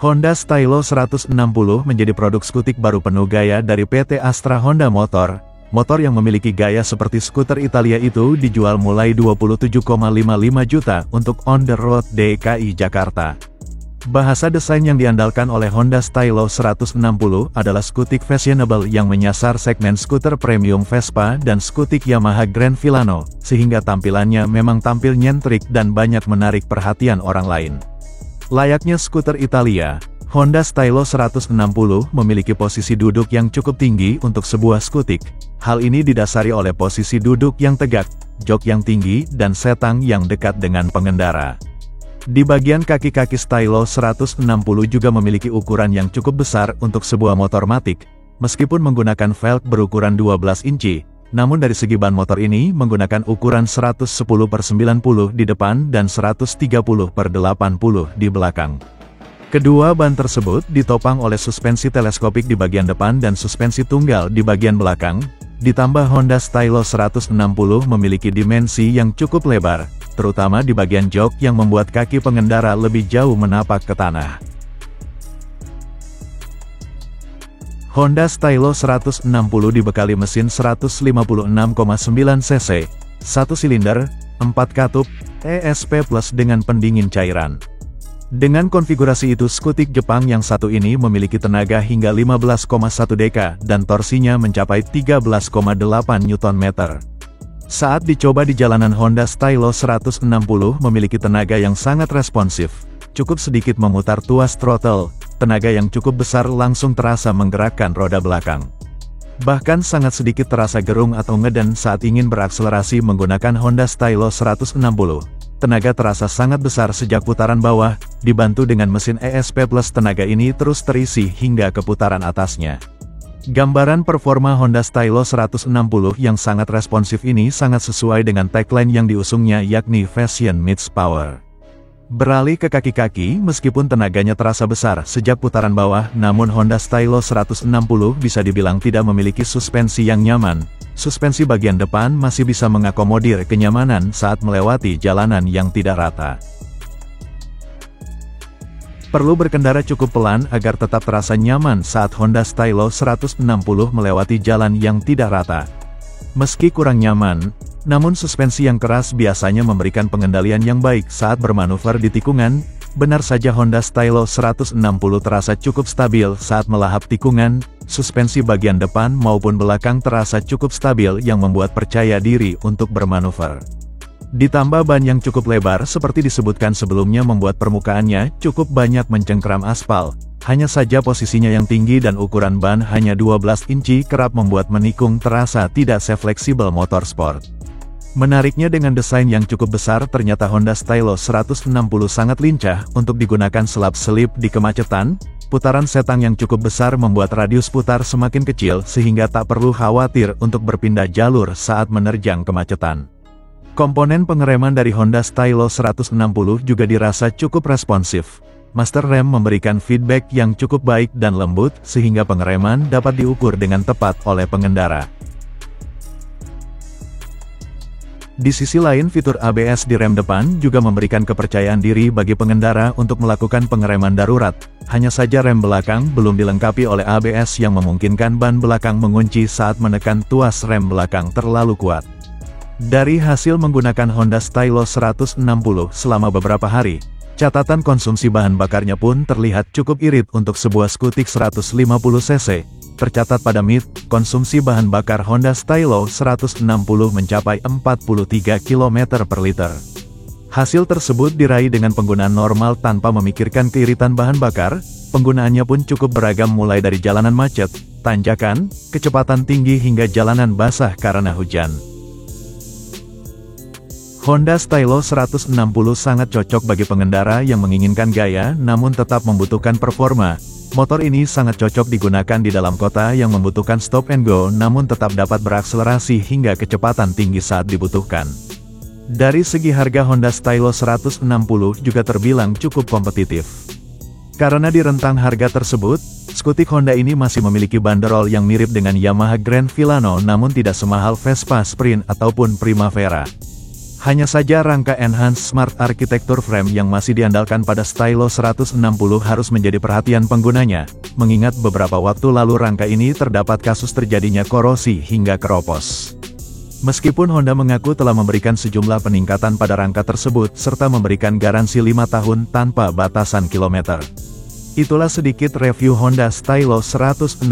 Honda Stylo 160 menjadi produk skutik baru penuh gaya dari PT Astra Honda Motor. Motor yang memiliki gaya seperti skuter Italia itu dijual mulai 27,55 juta untuk on the road DKI Jakarta. Bahasa desain yang diandalkan oleh Honda Stylo 160 adalah skutik fashionable yang menyasar segmen skuter premium Vespa dan skutik Yamaha Grand Filano, sehingga tampilannya memang tampil nyentrik dan banyak menarik perhatian orang lain. Layaknya skuter Italia, Honda Stylo 160 memiliki posisi duduk yang cukup tinggi untuk sebuah skutik. Hal ini didasari oleh posisi duduk yang tegak, jok yang tinggi, dan setang yang dekat dengan pengendara. Di bagian kaki-kaki Stylo 160 juga memiliki ukuran yang cukup besar untuk sebuah motor matic. Meskipun menggunakan velg berukuran 12 inci, namun dari segi ban motor ini menggunakan ukuran 110/90 di depan dan 130/80 di belakang. Kedua ban tersebut ditopang oleh suspensi teleskopik di bagian depan dan suspensi tunggal di bagian belakang. Ditambah Honda Stylo 160 memiliki dimensi yang cukup lebar, terutama di bagian jok yang membuat kaki pengendara lebih jauh menapak ke tanah. Honda Stylo 160 dibekali mesin 156,9 cc, 1 silinder, 4 katup, ESP Plus dengan pendingin cairan. Dengan konfigurasi itu skutik Jepang yang satu ini memiliki tenaga hingga 15,1 dk dan torsinya mencapai 13,8 Nm. Saat dicoba di jalanan, Honda Stylo 160 memiliki tenaga yang sangat responsif, cukup sedikit memutar tuas throttle. Tenaga yang cukup besar langsung terasa menggerakkan roda belakang. Bahkan sangat sedikit terasa gerung atau ngeden saat ingin berakselerasi menggunakan Honda Stylo 160. Tenaga terasa sangat besar sejak putaran bawah, dibantu dengan mesin ESP Plus. Tenaga ini terus terisi hingga ke putaran atasnya. Gambaran performa Honda Stylo 160 yang sangat responsif ini sangat sesuai dengan tagline yang diusungnya, yakni Fashion Meets Power. Beralih ke kaki-kaki, meskipun tenaganya terasa besar sejak putaran bawah, namun Honda Stylo 160 bisa dibilang tidak memiliki suspensi yang nyaman. Suspensi bagian depan masih bisa mengakomodir kenyamanan saat melewati jalanan yang tidak rata. Perlu berkendara cukup pelan agar tetap terasa nyaman saat Honda Stylo 160 melewati jalan yang tidak rata. Meski kurang nyaman, namun suspensi yang keras biasanya memberikan pengendalian yang baik saat bermanuver di tikungan. Benar saja Honda Stylo 160 terasa cukup stabil saat melahap tikungan, suspensi bagian depan maupun belakang terasa cukup stabil yang membuat percaya diri untuk bermanuver. Ditambah ban yang cukup lebar seperti disebutkan sebelumnya membuat permukaannya cukup banyak mencengkram aspal. Hanya saja posisinya yang tinggi dan ukuran ban hanya 12 inci kerap membuat menikung terasa tidak sefleksibel motor sport. Menariknya, dengan desain yang cukup besar, ternyata Honda Stylo 160 sangat lincah untuk digunakan selap-selip di kemacetan. Putaran setang yang cukup besar membuat radius putar semakin kecil sehingga tak perlu khawatir untuk berpindah jalur saat menerjang kemacetan. Komponen pengereman dari Honda Stylo 160 juga dirasa cukup responsif. Master rem memberikan feedback yang cukup baik dan lembut sehingga pengereman dapat diukur dengan tepat oleh pengendara. Di sisi lain, fitur ABS di rem depan juga memberikan kepercayaan diri bagi pengendara untuk melakukan pengereman darurat. Hanya saja rem belakang belum dilengkapi oleh ABS yang memungkinkan ban belakang mengunci saat menekan tuas rem belakang terlalu kuat. Dari hasil menggunakan Honda Stylo 160 selama beberapa hari, catatan konsumsi bahan bakarnya pun terlihat cukup irit untuk sebuah skutik 150 cc. Tercatat pada MIT, konsumsi bahan bakar Honda Stylo 160 mencapai 43 km per liter. Hasil tersebut diraih dengan penggunaan normal tanpa memikirkan keiritan bahan bakar. Penggunaannya pun cukup beragam mulai dari jalanan macet, tanjakan, kecepatan tinggi hingga jalanan basah karena hujan. Honda Stylo 160 sangat cocok bagi pengendara yang menginginkan gaya namun tetap membutuhkan performa. Motor ini sangat cocok digunakan di dalam kota yang membutuhkan stop and go namun tetap dapat berakselerasi hingga kecepatan tinggi saat dibutuhkan. Dari segi harga, Honda Stylo 160 juga terbilang cukup kompetitif. Karena di rentang harga tersebut, skutik Honda ini masih memiliki banderol yang mirip dengan Yamaha Grand Filano namun tidak semahal Vespa Sprint ataupun Primavera. Hanya saja rangka Enhanced Smart Architecture Frame yang masih diandalkan pada Stylo 160 harus menjadi perhatian penggunanya, mengingat beberapa waktu lalu rangka ini terdapat kasus terjadinya korosi hingga keropos. Meskipun Honda mengaku telah memberikan sejumlah peningkatan pada rangka tersebut serta memberikan garansi 5 tahun tanpa batasan kilometer. Itulah sedikit review Honda Stylo 160.